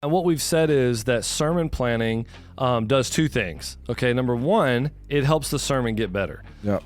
And what we've said is that sermon planning does two things. Okay, number one, it helps the sermon get better. Yep.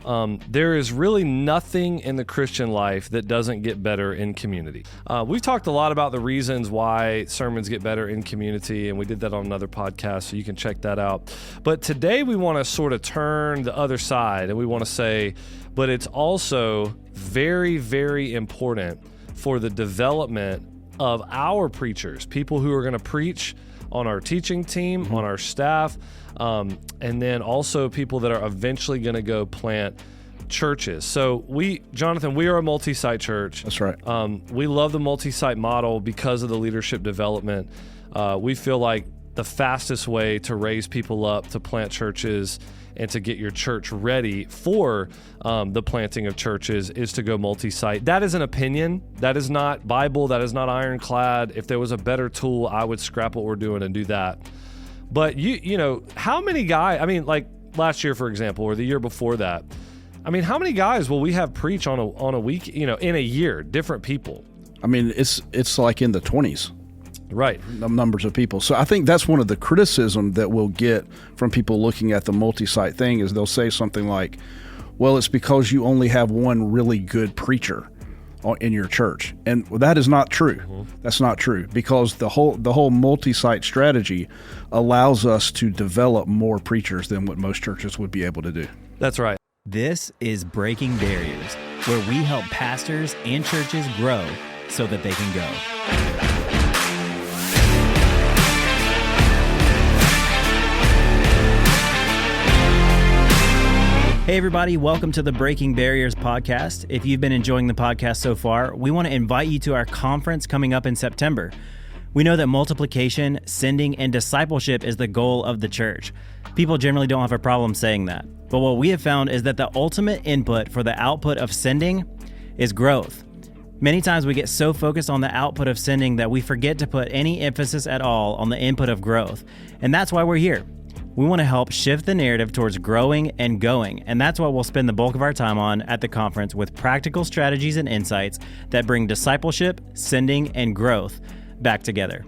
There is really nothing in the Christian life that doesn't get better in community. We've talked a lot about the reasons why sermons get better in community, and we did that on another podcast, so you can check that out. But today we want to sort of turn the other side, and we want to say, but it's also very, very important for the development of our preachers, people who are going to preach on our teaching team, on our staff, and then also people that are eventually going to go plant churches. So Jonathan, we are a multi-site church. That's right. We love the multi-site model because of the leadership development. We feel like the fastest way to raise people up to plant churches and to get your church ready for the planting of churches is to go multi-site. That is an opinion. That is not Bible. That is not ironclad. If there was a better tool, I would scrap what we're doing and do that. But you know, how many guys, I mean, like last year, for example, or the year before that, I mean, how many guys will we have preach on a week, you know, in a year, different people? I mean, it's like in the 20s. Right. Numbers of people. So I think that's one of the criticism that we'll get from people looking at the multi-site thing is they'll say something like, well, it's because you only have one really good preacher in your church. And that is not true. Mm-hmm. That's not true, because the whole multi-site strategy allows us to develop more preachers than what most churches would be able to do. That's right. This is Breaking Barriers, where we help pastors and churches grow so that they can go. Hey everybody, welcome to the Breaking Barriers podcast. If you've been enjoying the podcast so far, we want to invite you to our conference coming up in September. We know that multiplication, sending, and discipleship is the goal of the church. People generally don't have a problem saying that. But what we have found is that the ultimate input for the output of sending is growth. Many times we get so focused on the output of sending that we forget to put any emphasis at all on the input of growth. And that's why we're here. We want to help shift the narrative towards growing and going, and that's what we'll spend the bulk of our time on at the conference, with practical strategies and insights that bring discipleship, sending, and growth back together.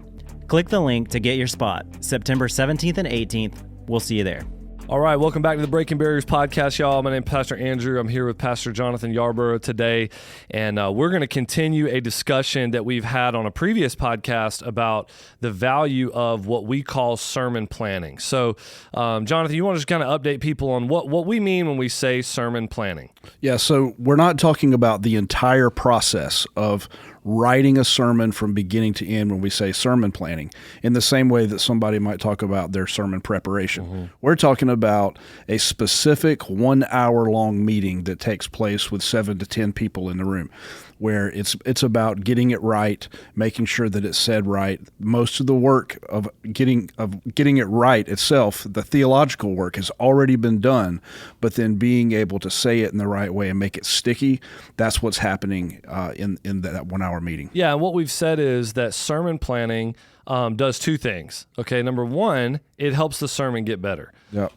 Click the link to get your spot, September 17th and 18th. We'll see you there. All right, welcome back to the Breaking Barriers podcast, y'all. My name is Pastor Andrew. I'm here with Pastor Jonathan Yarborough today, and we're going to continue a discussion that we've had on a previous podcast about the value of what we call sermon planning. So, Jonathan, you want to just kind of update people on what we mean when we say sermon planning? Yeah, so we're not talking about the entire process of writing a sermon from beginning to end when we say sermon planning, in the same way that somebody might talk about their sermon preparation. Mm-hmm. We're talking about a specific 1 hour long meeting that takes place with 7 to 10 people in the room, where it's about getting it right, making sure that it's said right. Most of the work of getting it right itself, the theological work, has already been done, but then being able to say it in the right way and make it sticky, that's what's happening in that 1 hour meeting. Yeah, and what we've said is that sermon planning does two things. Okay, number one, it helps the sermon get better. Yep.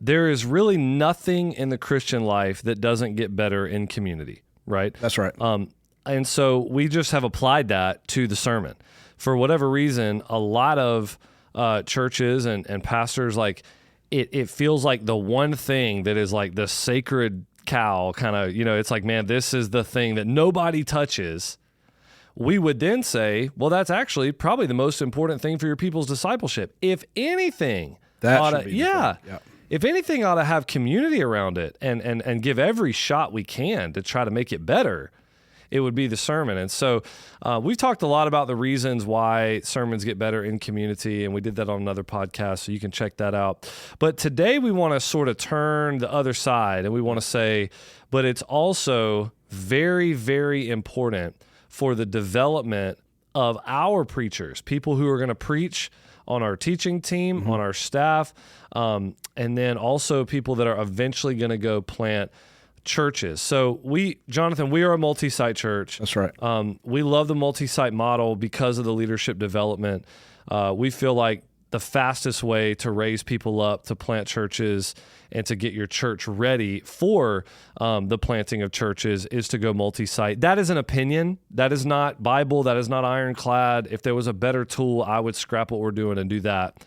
There is really nothing in the Christian life that doesn't get better in community, right? That's right. And so we just have applied that to the sermon. For whatever reason, a lot of churches and pastors, like it feels like the one thing that is like the sacred cow kind of, you know, it's like, man, this is the thing that nobody touches. We would then say, well, that's actually probably the most important thing for your people's discipleship. If anything, if anything ought to have community around it and give every shot we can to try to make it better, it would be the sermon. And so we've talked a lot about the reasons why sermons get better in community, and we did that on another podcast, so you can check that out. But today we want to sort of turn the other side, and we want to say, but it's also very, very important for the development of our preachers, people who are going to preach on our teaching team, on our staff, and then also people that are eventually going to go plant churches. So Jonathan, we are a multi-site church. That's right. We love the multi-site model because of the leadership development. We feel like the fastest way to raise people up, to plant churches, and to get your church ready for the planting of churches is to go multi-site. That is an opinion. That is not Bible. That is not ironclad. If there was a better tool, I would scrap what we're doing and do that.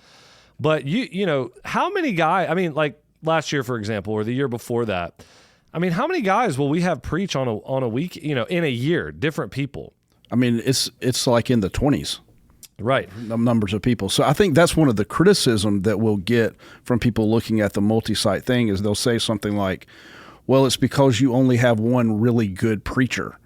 But you know, how many guys, I mean, like last year, for example, or the year before that, I mean, how many guys will we have preach on a week, you know, in a year, different people? I mean, it's like in the 20s. Right. Numbers of people. So I think that's one of the criticism that we'll get from people looking at the multi-site thing is they'll say something like, well, it's because you only have one really good preacher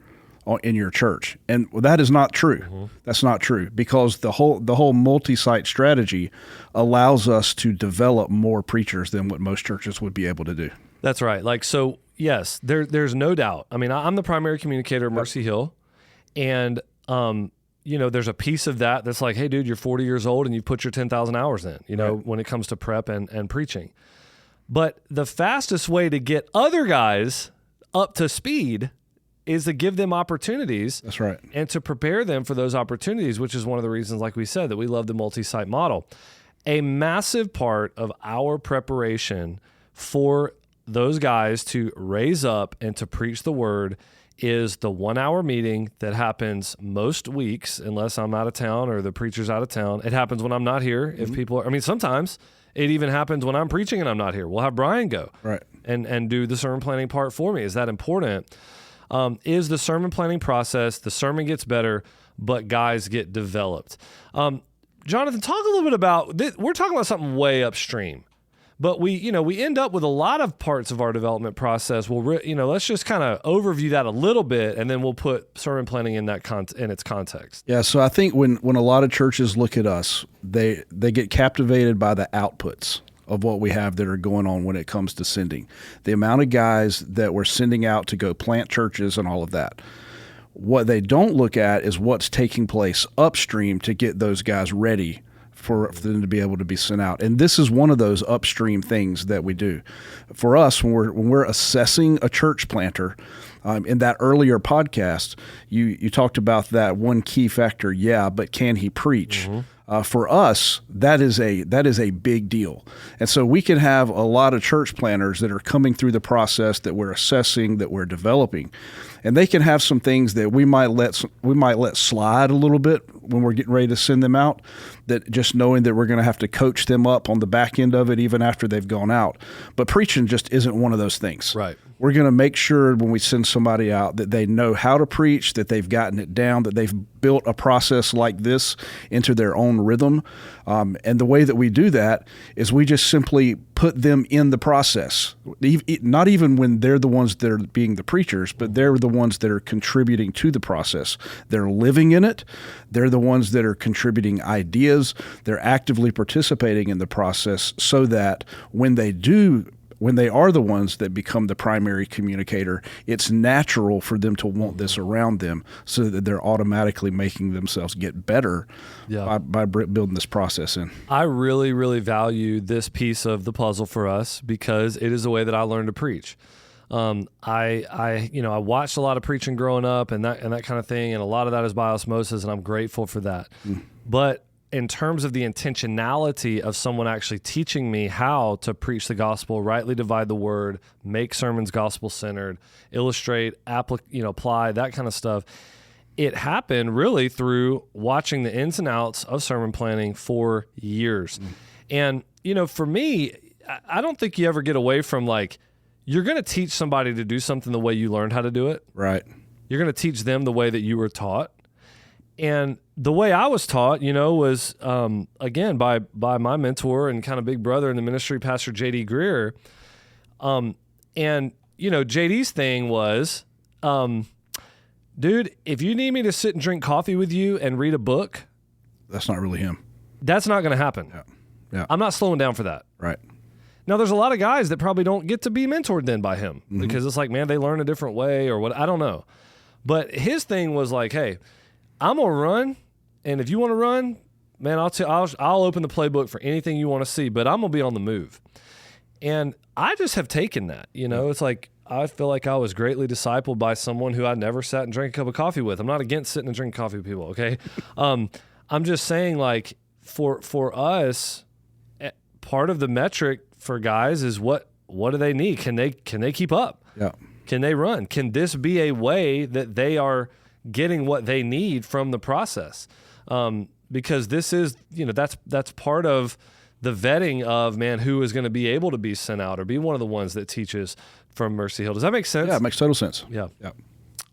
in your church. And that is not true. Mm-hmm. That's not true, because the whole multi-site strategy allows us to develop more preachers than what most churches would be able to do. That's right. Like, so yes, there's no doubt. I mean, I'm the primary communicator at Mercy Hill, and you know, there's a piece of that that's like, hey, dude, you're 40 years old and you put your 10,000 hours in, you know, when it comes to prep and preaching. But the fastest way to get other guys up to speed is to give them opportunities. That's right. And to prepare them for those opportunities, which is one of the reasons, like we said, that we love the multi-site model. A massive part of our preparation for those guys to raise up and to preach the word is the 1 hour meeting that happens most weeks, unless I'm out of town or the preacher's out of town. It happens when I'm not here. If people are, I mean, sometimes it even happens when I'm preaching and I'm not here. We'll have Brian go and do the sermon planning part for me. Is that important? Is the sermon planning process, the sermon gets better, but guys get developed. Jonathan, talk a little bit about, we're talking about something way upstream. But we end up with a lot of parts of our development process. Let's just kind of overview that a little bit, and then we'll put sermon planning in that in its context. Yeah, so I think when a lot of churches look at us, they get captivated by the outputs of what we have that are going on when it comes to sending. The amount of guys that we're sending out to go plant churches and all of that. What they don't look at is what's taking place upstream to get those guys ready for them to be able to be sent out. And this is one of those upstream things that we do. For us, when we're assessing a church planter, in that earlier podcast, you talked about that one key factor, but can he preach? Mm-hmm. For us, that is a big deal. And so we can have a lot of church planters that are coming through the process that we're assessing, that we're developing. And they can have some things that we might let slide a little bit when we're getting ready to send them out, that just knowing that we're going to have to coach them up on the back end of it even after they've gone out. But preaching just isn't one of those things. Right. We're going to make sure when we send somebody out that they know how to preach, that they've gotten it down, that they've built a process like this into their own rhythm. And the way that we do that is we just simply put them in the process, not even when they're the ones that are being the preachers, but they're the ones that are contributing to the process. They're living in it. They're the ones that are contributing ideas. They're actively participating in the process so that when they are the ones that become the primary communicator, it's natural for them to want this around them so that they're automatically making themselves get better by building this process in. I really, really value this piece of the puzzle for us because it is the way that I learned to preach. I watched a lot of preaching growing up and that kind of thing, and a lot of that is by osmosis, and I'm grateful for that. But in terms of the intentionality of someone actually teaching me how to preach the gospel, rightly divide the word, make sermons gospel-centered, illustrate, apply, that kind of stuff, it happened really through watching the ins and outs of sermon planning for years. And, for me, I don't think you ever get away from, you're going to teach somebody to do something the way you learned how to do it. Right. You're going to teach them the way that you were taught. And the way I was taught, was, again, by my mentor and kind of big brother in the ministry, Pastor J.D. Greer. And, JD's thing was, dude, if you need me to sit and drink coffee with you and read a book. That's not really him. That's not going to happen. Yeah. I'm not slowing down for that. Right. Now, there's a lot of guys that probably don't get to be mentored then by him because it's like, man, they learn a different way or what. I don't know. But his thing was like, hey, I'm going to run, and if you want to run, man, I'll open the playbook for anything you want to see, but I'm going to be on the move. And I just have taken that, It's like I feel like I was greatly discipled by someone who I never sat and drank a cup of coffee with. I'm not against sitting and drinking coffee with people, okay? I'm just saying, for us, part of the metric for guys is what do they need? Can they keep up? Yeah. Can they run? Can this be a way that they are getting what they need from the process? Because this is, that's part of the vetting of, man, who is going to be able to be sent out or be one of the ones that teaches from Mercy Hill. Does that make sense? Yeah, it makes total sense. Yeah. Yeah.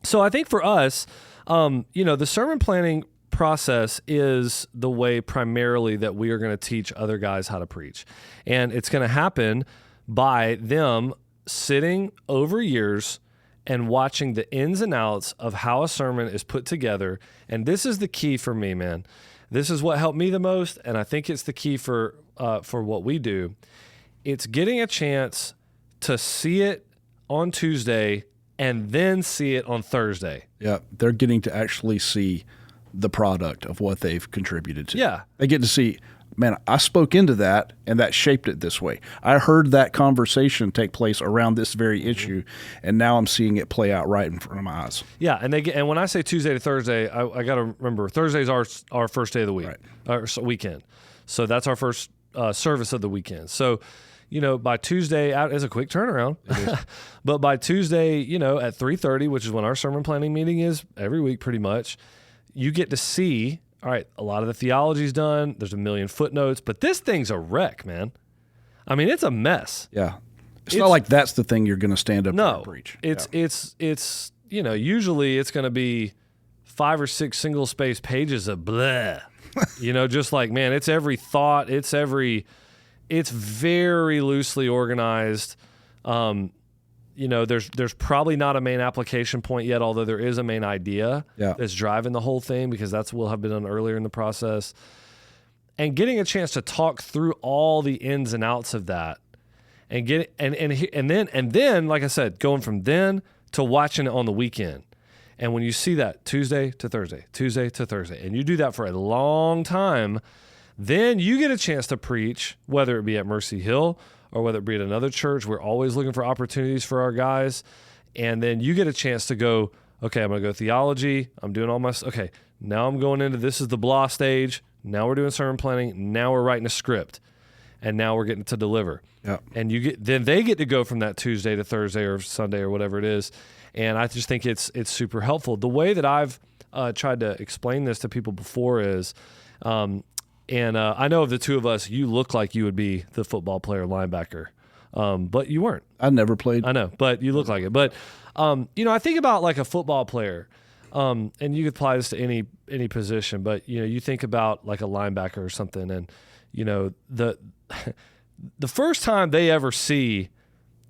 So I think for us, the sermon planning process is the way primarily that we are going to teach other guys how to preach. And it's going to happen by them sitting over years and watching the ins and outs of how a sermon is put together. And this is the key for me, man. This is what helped me the most, and I think it's the key for what we do. It's getting a chance to see it on Tuesday and then see it on Thursday. Yeah, they're getting to actually see the product of what they've contributed to. Yeah. They get to see, man, I spoke into that and that shaped it this way. I heard that conversation take place around this very issue, and now I'm seeing it play out right in front of my eyes. Yeah, and when I say Tuesday to Thursday, I got to remember Thursday's our first day of the week, or weekend. So that's our first service of the weekend. So, by Tuesday, it's a quick turnaround. But by Tuesday, at 3:30, which is when our sermon planning meeting is every week pretty much, you get to see, all right, a lot of the theology's done. There's a million footnotes, but this thing's a wreck, man. I mean, it's a mess. Yeah. It's not like that's the thing you're going to stand up and preach. It's usually it's going to be 5 or 6 single space pages of blah. Just like, man, it's every thought, it's very loosely organized. There's probably not a main application point yet, although there is a main idea that's driving the whole thing, because that's what will have been done earlier in the process. And getting a chance to talk through all the ins and outs of that, and then, like I said, going from then to watching it on the weekend. And when you see that Tuesday to Thursday, and you do that for a long time, then you get a chance to preach, whether it be at Mercy Hill or whether it be at another church. We're always looking for opportunities for our guys. And then you get a chance to go, okay, I'm going to go theology. I'm doing all my, okay, now I'm going into, this is the blah stage. Now we're doing sermon planning. Now we're writing a script. And now we're getting to deliver. Yeah. And then they get to go from that Tuesday to Thursday or Sunday or whatever it is. And I just think it's super helpful. The way that I've tried to explain this to people before is, I know of the two of us, you look like you would be the football player linebacker, but you weren't. I never played. I know, but you look like it. But, I think about like a football player, and you could apply this to any position, but, you think about like a linebacker or something, and, the first time they ever see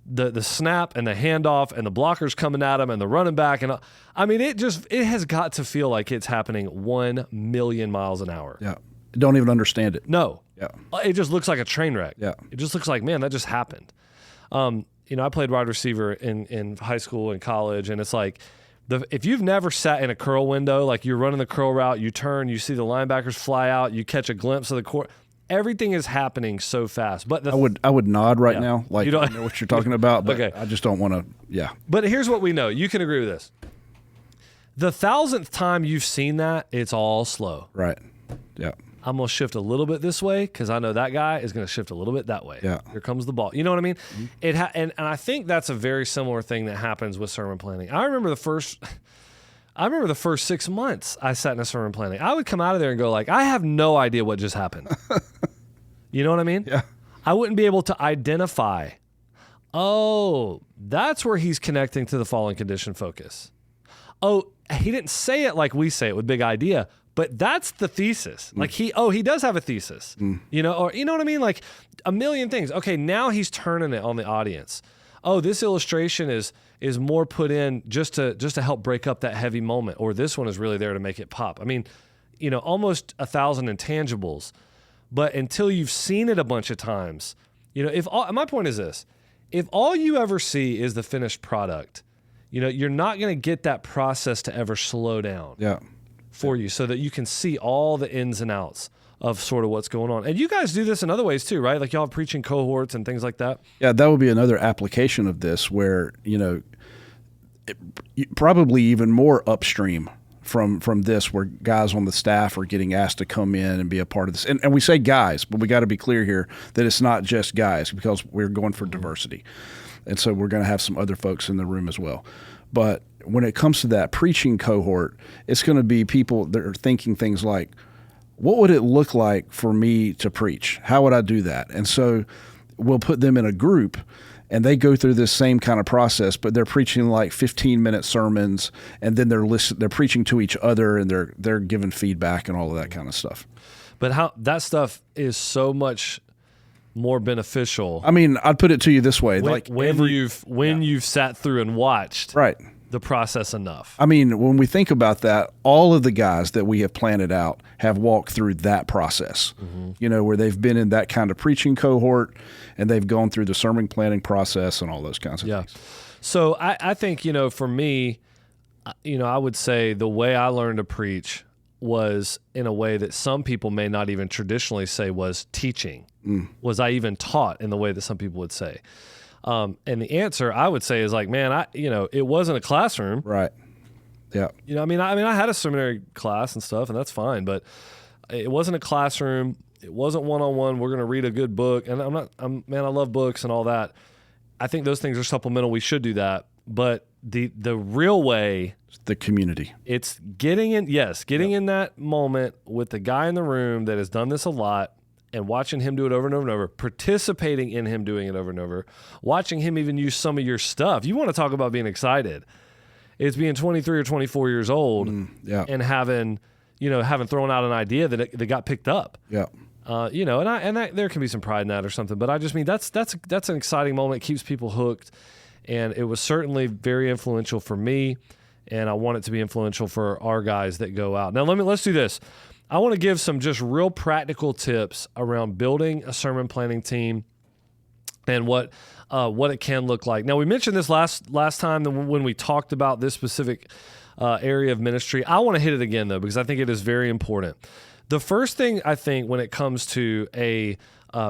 the snap and the handoff and the blockers coming at them and the running back, and it has got to feel like it's happening 1 million miles an hour. Yeah. Don't even understand it. No. Yeah. It just looks like a train wreck. Yeah. It just looks like, man, that just happened. I played wide receiver in high school and college, and it's like, if you've never sat in a curl window, like you're running the curl route, you turn, you see the linebackers fly out, you catch a glimpse of the court. Everything is happening so fast. But I would nod right now, like I know what you're talking about, but okay. I just don't want to. Yeah. But here's what we know. You can agree with this. The 1,000th time you've seen that, it's all slow. Right. Yeah. I'm going to shift a little bit this way because I know that guy is going to shift a little bit that way. Yeah. Here comes the ball. You know what I mean? Mm-hmm. And I think that's a very similar thing that happens with sermon planning. I remember the first 6 months I sat in a sermon planning. I would come out of there and go like, I have no idea what just happened. You know what I mean? Yeah. I wouldn't be able to identify, oh, that's where he's connecting to the fallen condition focus. Oh, he didn't say it like we say it with big idea, but that's the thesis. Like he does have a thesis, or you know what I mean? Like a million things. Okay, now he's turning it on the audience. Oh, this illustration is more put in just to help break up that heavy moment, or this one is really there to make it pop. I mean, almost 1,000 intangibles, but until you've seen it a bunch of times, my point is this, if all you ever see is the finished product, you're not going to get that process to ever slow down. Yeah. For you, so that you can see all the ins and outs of sort of what's going on. And you guys do this in other ways too, right? Like y'all have preaching cohorts and things like that. Yeah, that would be another application of this where, probably even more upstream from this, where guys on the staff are getting asked to come in and be a part of this. And we say guys, but we got to be clear here that it's not just guys, because we're going for diversity. And so we're going to have some other folks in the room as well. But when it comes to that preaching cohort, it's going to be people that are thinking things like, what would it look like for me to preach? How would I do that? And so we'll put them in a group, and they go through this same kind of process, but they're preaching like 15-minute sermons, and then they're preaching to each other, and they're giving feedback and all of that kind of stuff. But how that stuff is so much more beneficial. I mean, I'd put it to you this way: when you've sat through and watched the process enough. I mean, when we think about that, all of the guys that we have planted out have walked through that process, where they've been in that kind of preaching cohort, and they've gone through the sermon planning process and all those kinds of things. So I think, for me, I would say the way I learned to preach was in a way that some people may not even traditionally say was teaching. Was I even taught in the way that some people would say? And the answer I would say is like, man, it wasn't a classroom. Right. Yeah. I had a seminary class and stuff, and that's fine, but it wasn't a classroom. It wasn't one-on-one. We're going to read a good book. And I love books and all that. I think those things are supplemental. We should do that. But the real way, the community, it's getting in that moment with the guy in the room that has done this a lot, and watching him do it over and over and over, participating in him doing it over and over, watching him even use some of your stuff. You want to talk about being excited. It's being 23 or 24 years old and having thrown out an idea that got picked up. Yeah. There can be some pride in that or something, but I just mean that's an exciting moment. It keeps people hooked, and it was certainly very influential for me, and I want it to be influential for our guys that go out. Now let's do this. I want to give some just real practical tips around building a sermon planning team and what it can look like. Now, we mentioned this last time when we talked about this specific area of ministry. I want to hit it again, though, because I think it is very important. The first thing I think when it comes to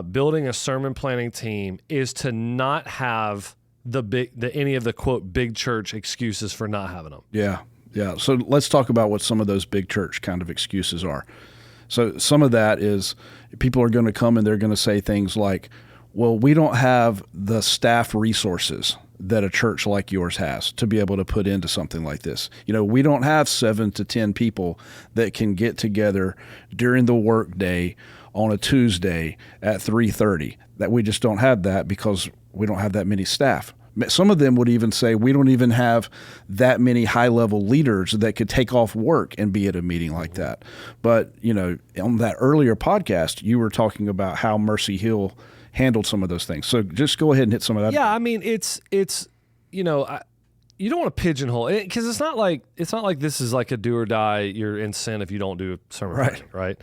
building a sermon planning team is to not have any of the quote big church excuses for not having them. Yeah. Yeah, so let's talk about what some of those big church kind of excuses are. So some of that is people are going to come and they're going to say things like, well, we don't have the staff resources that a church like yours has to be able to put into something like this. We don't have 7 to 10 people that can get together during the workday on a Tuesday at 3:30. That we just don't have that because we don't have that many staff. Some of them would even say we don't even have that many high-level leaders that could take off work and be at a meeting like that. But, on that earlier podcast, you were talking about how Mercy Hill handled some of those things. So just go ahead and hit some of that. Yeah, I mean, it's you don't want to pigeonhole it, because it's not like this is like a do or die. You're in sin if you don't do sermon planning, right?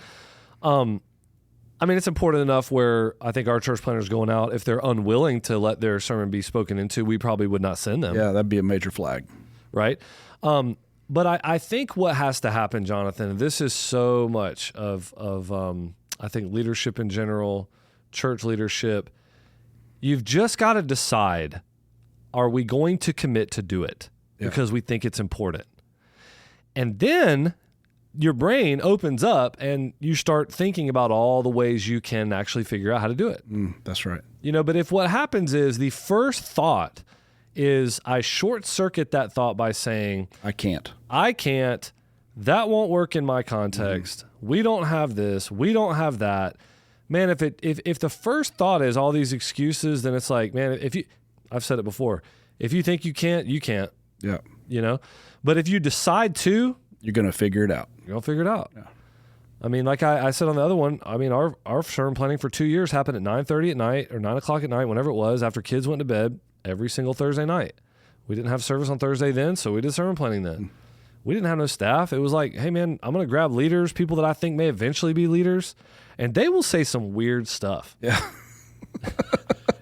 I mean, it's important enough where I think our church planners going out, if they're unwilling to let their sermon be spoken into, we probably would not send them. Yeah, that'd be a major flag. Right? But I think what has to happen, Jonathan, and this is so much of I think leadership in general, church leadership, you've just got to decide, are we going to commit to do it because we think it's important? And then your brain opens up and you start thinking about all the ways you can actually figure out how to do it. That's right. But if what happens is the first thought is I short circuit that thought by saying, I can't, that won't work in my context. We don't have this. We don't have that. Man, if the first thought is all these excuses, then it's like, man, I've said it before, if you think you can't, you can't. Yeah. But if you decide to, you're going to figure it out. You're going to figure it out. Yeah. I mean, like I said on the other one, I mean, our sermon planning for 2 years happened at 9:30 at night or 9 o'clock at night, whenever it was, after kids went to bed, every single Thursday night. We didn't have service on Thursday then, so we did sermon planning then. We didn't have no staff. It was like, hey, man, I'm going to grab leaders, people that I think may eventually be leaders, and they will say some weird stuff. Yeah.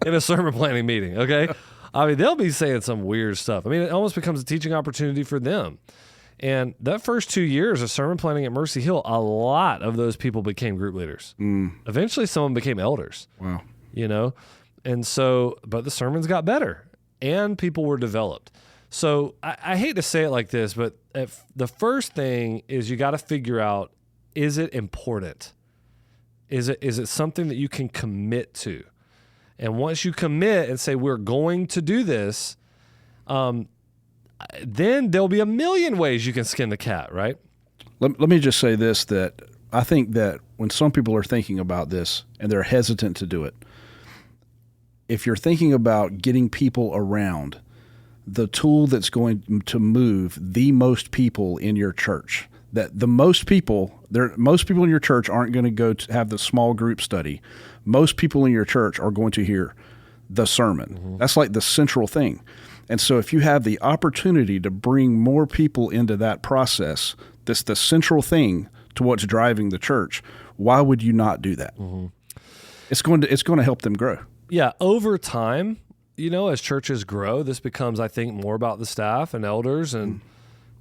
In a sermon planning meeting, okay? I mean, they'll be saying some weird stuff. I mean, it almost becomes a teaching opportunity for them. And that first 2 years of sermon planning at Mercy Hill, a lot of those people became group leaders. Eventually, some of them became elders. Wow. And so, but the sermons got better and people were developed. So I hate to say it like this, but the first thing is you got to figure out, is it important? Is it something that you can commit to? And once you commit and say, we're going to do this, then there'll be a million ways you can skin the cat, right? Let me just say this, that I think that when some people are thinking about this and they're hesitant to do it, if you're thinking about getting people around, the tool that's going to move the most people in your church, that the most people in your church aren't going to go to have the small group study. Most people in your church are going to hear the sermon. Mm-hmm. That's like the central thing. And so if you have the opportunity to bring more people into that process, that's the central thing to what's driving the church, why would you not do that? Mm-hmm. It's going to help them grow. Yeah, over time, as churches grow, this becomes, I think, more about the staff and elders, and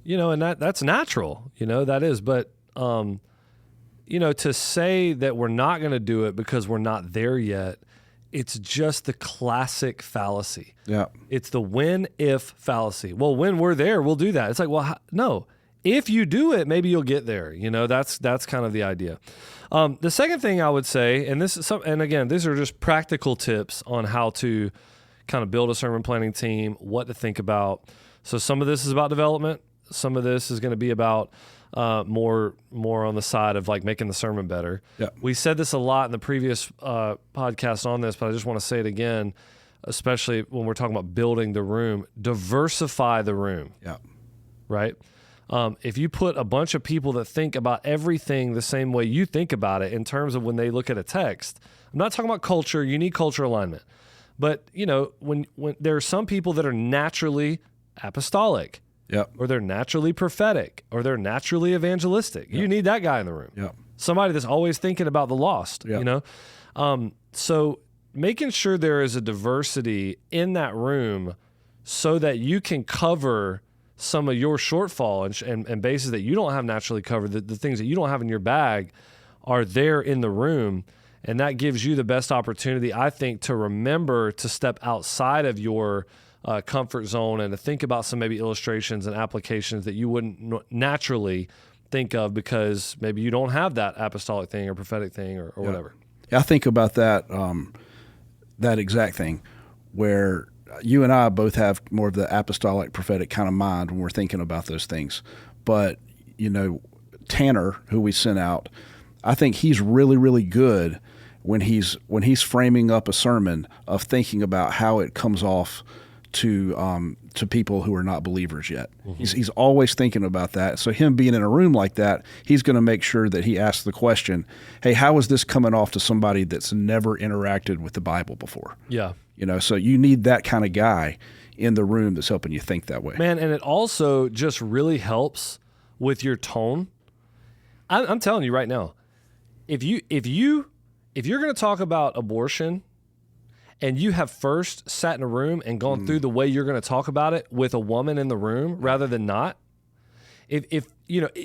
and that's natural. That is. But to say that we're not going to do it because we're not there yet, it's just the classic fallacy. Yeah, it's the when if fallacy. Well, when we're there, we'll do that. It's like, well, no. If you do it, maybe you'll get there. That's kind of the idea. The second thing I would say, and again, these are just practical tips on how to kind of build a sermon planning team, what to think about. So some of this is about development. Some of this is going to be about more on the side of like making the sermon better. Yeah. We said this a lot in the previous podcast on this, but I just want to say it again, especially when we're talking about building the room. Diversify the room. Yeah. Right? If you put a bunch of people that think about everything the same way you think about it in terms of when they look at a text, I'm not talking about culture, you need culture alignment. But, when there are some people that are naturally apostolic, yep, or they're naturally prophetic, or they're naturally evangelistic, you need that guy in the room. Yep. Somebody that's always thinking about the lost, yep. So making sure there is a diversity in that room so that you can cover some of your shortfall and bases that you don't have naturally covered, the things that you don't have in your bag are there in the room. And that gives you the best opportunity, I think, to remember to step outside of your comfort zone and to think about some maybe illustrations and applications that you wouldn't naturally think of because maybe you don't have that apostolic thing or prophetic thing or whatever. Yeah, I think about that exact thing where you and I both have more of the apostolic prophetic kind of mind when we're thinking about those things. But, Tanner, who we sent out, I think he's really, really good when he's framing up a sermon of thinking about how it comes off to people who are not believers yet. Mm-hmm. He's always thinking about that. So him being in a room like that, he's going to make sure that he asks the question, hey, how is this coming off to somebody that's never interacted with the Bible before? Yeah. So you need that kind of guy in the room that's helping you think that way. Man, and it also just really helps with your tone. I'm telling you right now, if you're going to talk about abortion and you have first sat in a room and gone through the way you're going to talk about it with a woman in the room rather than not,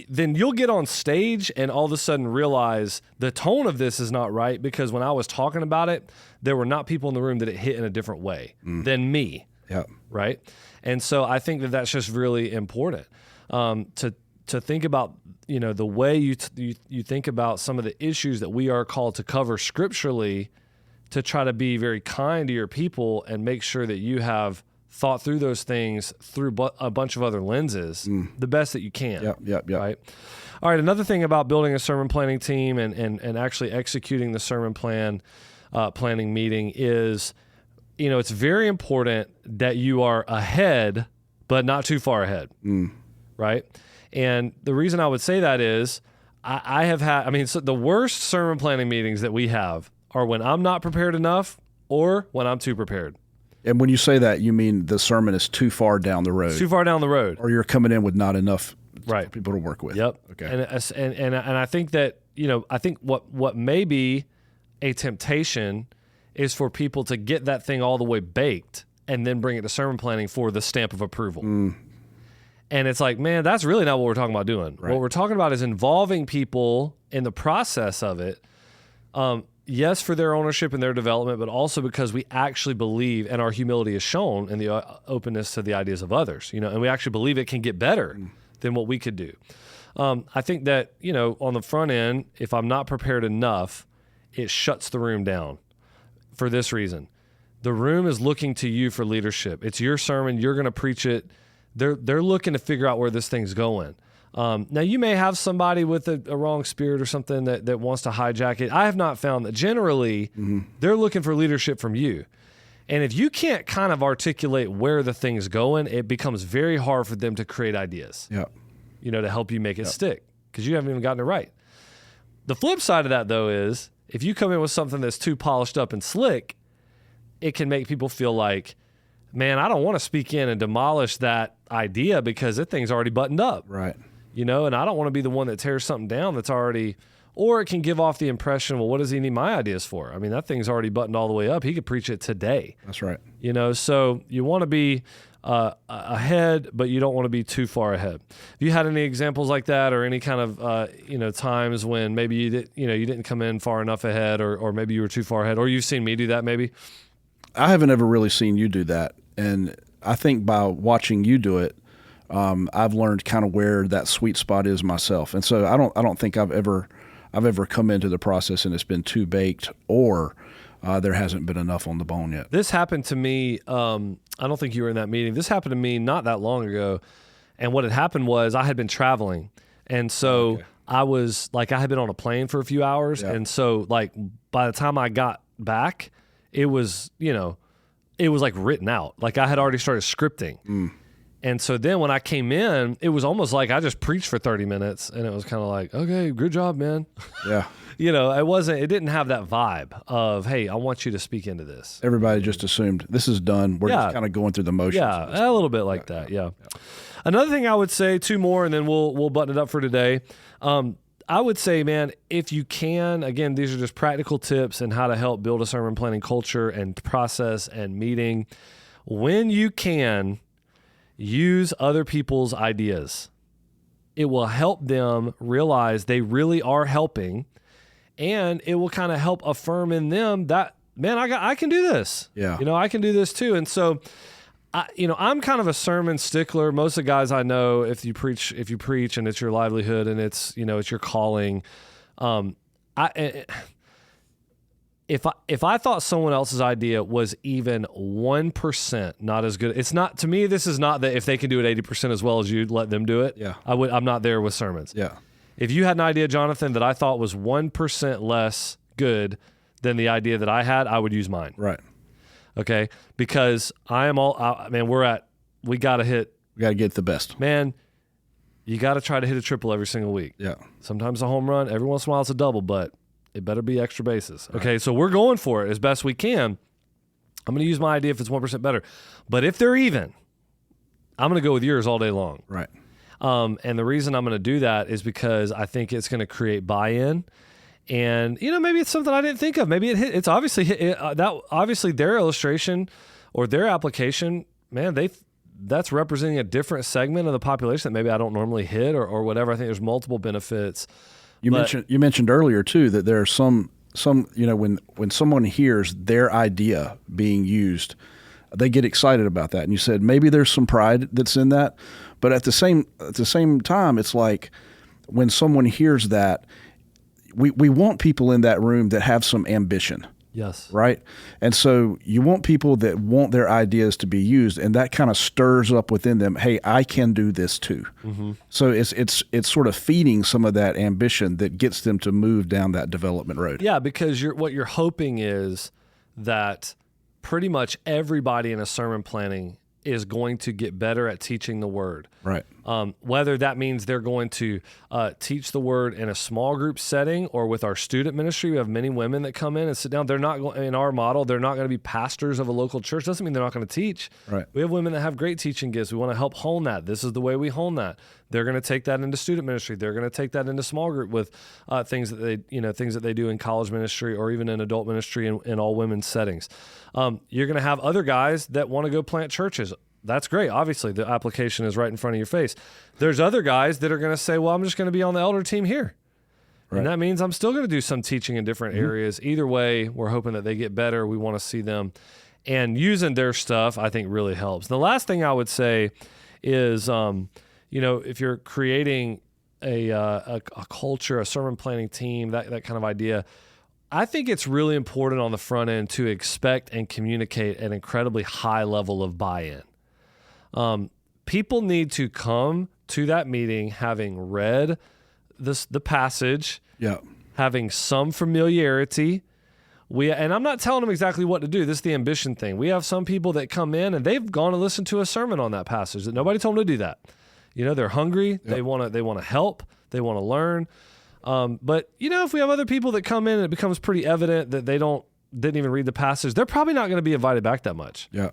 then you'll get on stage and all of a sudden realize the tone of this is not right because when I was talking about it, there were not people in the room that it hit in a different way than me. Yeah. Right. And so I think that that's just really important to think about, the way you think about some of the issues that we are called to cover scripturally, to try to be very kind to your people and make sure that you have thought through those things through a bunch of other lenses, the best that you can. Yep. Right. All right. Another thing about building a sermon planning team and actually executing the sermon planning meeting is, it's very important that you are ahead, but not too far ahead. Right. And the reason I would say that is so the worst sermon planning meetings that we have are when I'm not prepared enough or when I'm too prepared. And when you say that, you mean the sermon is too far down the road. It's too far down the road. Or you're coming in with not enough people to work with. Yep. Okay. And I think that, I think what may be a temptation is for people to get that thing all the way baked and then bring it to sermon planning for the stamp of approval. And it's like, man, that's really not what we're talking about doing. Right. What we're talking about is involving people in the process of it. yes, for their ownership and their development, but also because we actually believe, and our humility is shown in the openness to the ideas of others, and we actually believe it can get better than what we could do. I think that, on the front end, if I'm not prepared enough, it shuts the room down for this reason. The room is looking to you for leadership. It's your sermon. You're going to preach it. They're looking to figure out where this thing's going. Now, you may have somebody with a wrong spirit or something that wants to hijack it. I have not found that. Generally, they're looking for leadership from you. And if you can't kind of articulate where the thing's going, it becomes very hard for them to create ideas, to help you make it stick, because you haven't even gotten it right. The flip side of that, though, is if you come in with something that's too polished up and slick, it can make people feel like, man, I don't want to speak in and demolish that idea because that thing's already buttoned up. Right. And I don't want to be the one that tears something down that's already, or it can give off the impression, well, what does he need my ideas for? I mean, that thing's already buttoned all the way up. He could preach it today. That's right. So you want to be ahead, but you don't want to be too far ahead. Have you had any examples like that, or any kind of, times when maybe you didn't come in far enough ahead, or maybe you were too far ahead, or you've seen me do that maybe? I haven't ever really seen you do that. And I think by watching you do it, I've learned kind of where that sweet spot is myself. And so I don't think I've ever come into the process and it's been too baked, or there hasn't been enough on the bone yet. This happened to me. I don't think you were in that meeting. This happened to me not that long ago. And what had happened was I had been traveling. And so I was like, I had been on a plane for a few hours. Yeah. And so like by the time I got back, it was, it was like written out. Like I had already started scripting. And so then when I came in, it was almost like I just preached for 30 minutes, and it was kind of like, okay, good job, man. Yeah. It didn't have that vibe of, hey, I want you to speak into this. Everybody just assumed this is done. We're just kind of going through the motions. Yeah, a little bit like that. Yeah. Another thing I would say, 2 more, and then we'll button it up for today. I would say, man, if you can, again, these are just practical tips and how to help build a sermon planning culture and process and meeting. When you can, use other people's ideas. It will help them realize they really are helping, and it will kind of help affirm in them that, man, I can do this. Yeah. I can do this too. And so, I'm kind of a sermon stickler. Most of the guys I know, if you preach and it's your livelihood and it's, it's your calling, If I thought someone else's idea was even 1% not as good, it's not, to me, this is not that if they can do it 80% as well as you, let them do it. Yeah. I'm not there with sermons. Yeah. If you had an idea, Jonathan, that I thought was 1% less good than the idea that I had, I would use mine. Right. Okay. Because we got to get the best. Man, you got to try to hit a triple every single week. Yeah. Sometimes a home run, every once in a while it's a double, but it better be extra bases. Okay, so we're going for it as best we can. I'm going to use my idea if it's 1% better. But if they're even, I'm going to go with yours all day long. Right. And the reason I'm going to do that is because I think it's going to create buy-in. And, maybe it's something I didn't think of. Maybe it's obviously obviously their illustration or their application, man, that's representing a different segment of the population that maybe I don't normally hit or whatever. I think there's multiple benefits. You mentioned earlier too that there are some when someone hears their idea being used, they get excited about that. And you said maybe there's some pride that's in that, but at the same time, it's like when someone hears that, we want people in that room that have some ambition. Yes. Right. And so you want people that want their ideas to be used, and that kind of stirs up within them, hey, I can do this too. Mm-hmm. So it's sort of feeding some of that ambition that gets them to move down that development road. Yeah, because what you're hoping is that pretty much everybody in a sermon planning is going to get better at teaching the word. Right. Whether that means they're going to teach the word in a small group setting or with our student ministry. We have many women that come in and sit down. They're not in our model. They're not going to be pastors of a local church. Doesn't mean they're not going to teach. Right. We have women that have great teaching gifts. We want to help hone that. This is the way we hone that. They're going to take that into student ministry. They're going to take that into small group with things that they do in college ministry or even in adult ministry in all women's settings. You're going to have other guys that want to go plant churches. That's great. Obviously, the application is right in front of your face. There's other guys that are going to say, well, I'm just going to be on the elder team here. Right. And that means I'm still going to do some teaching in different areas. Either way, we're hoping that they get better. We want to see them. And using their stuff, I think, really helps. The last thing I would say is, if you're creating a culture, a sermon planning team, that kind of idea, I think it's really important on the front end to expect and communicate an incredibly high level of buy-in. People need to come to that meeting having read the passage, having some familiarity. And I'm not telling them exactly what to do. This is the ambition thing. We have some people that come in and they've gone and listened to a sermon on that passage that nobody told them to do that. They're hungry. They want to help. They want to learn. But if we have other people that come in and it becomes pretty evident that they didn't even read the passage, they're probably not going to be invited back that much. Yeah.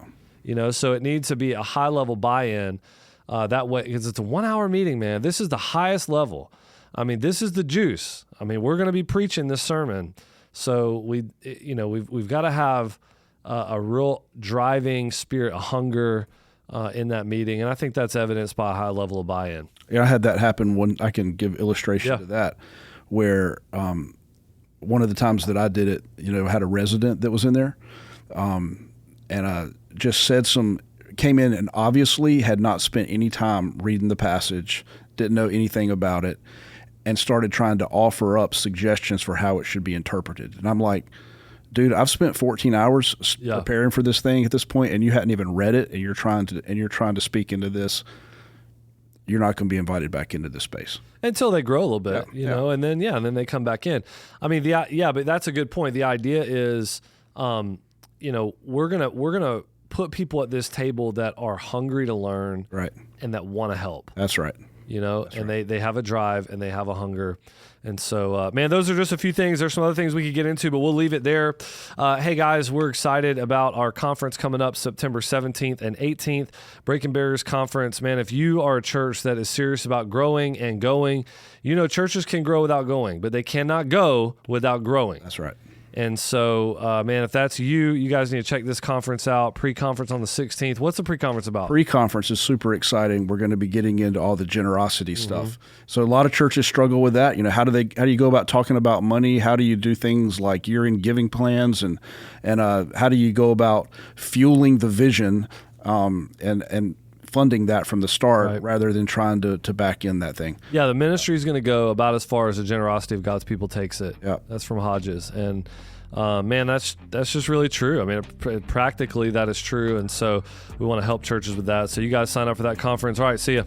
So it needs to be a high level buy-in that way, because it's a 1 hour meeting, man. This is the highest level. I mean, this is the juice. I mean, we're going to be preaching this sermon. So we've got to have a real driving spirit, a hunger in that meeting. And I think that's evidenced by a high level of buy-in. Yeah, I had that happen when I can give illustration to that, where one of the times that I did it, I had a resident that was in there, and I just came in and obviously had not spent any time reading the passage, didn't know anything about it, and started trying to offer up suggestions for how it should be interpreted. And I'm like, dude, I've spent 14 hours preparing for this thing at this point, and you hadn't even read it, and you're trying to speak into this. You're not going to be invited back into this space until they grow a little bit, and then they come back in. I mean, but that's a good point. The idea is, we're gonna put people at this table that are hungry to learn, right, and that want to help. That's right. They have a drive and they have a hunger. And so, those are just a few things. There's some other things we could get into, but we'll leave it there. Hey, guys, we're excited about our conference coming up September 17th and 18th, Breaking Barriers Conference. Man, if you are a church that is serious about growing and going, churches can grow without going, but they cannot go without growing. That's right. And so, if that's you guys need to check this conference out. Pre-conference on the 16th. What's the pre-conference about? Pre-conference is super exciting. We're going to be getting into all the generosity stuff. So a lot of churches struggle with that. How do you go about talking about money? How do you do things like year-end giving plans, and how do you go about fueling the vision and funding that from the start, rather than trying to back in that thing? Yeah, the ministry is going to go about as far as the generosity of God's people takes it. Yeah, that's from Hodges, and that's just really true. I mean, practically that is true, and so we want to help churches with that. So you guys sign up for that conference. All right, see ya.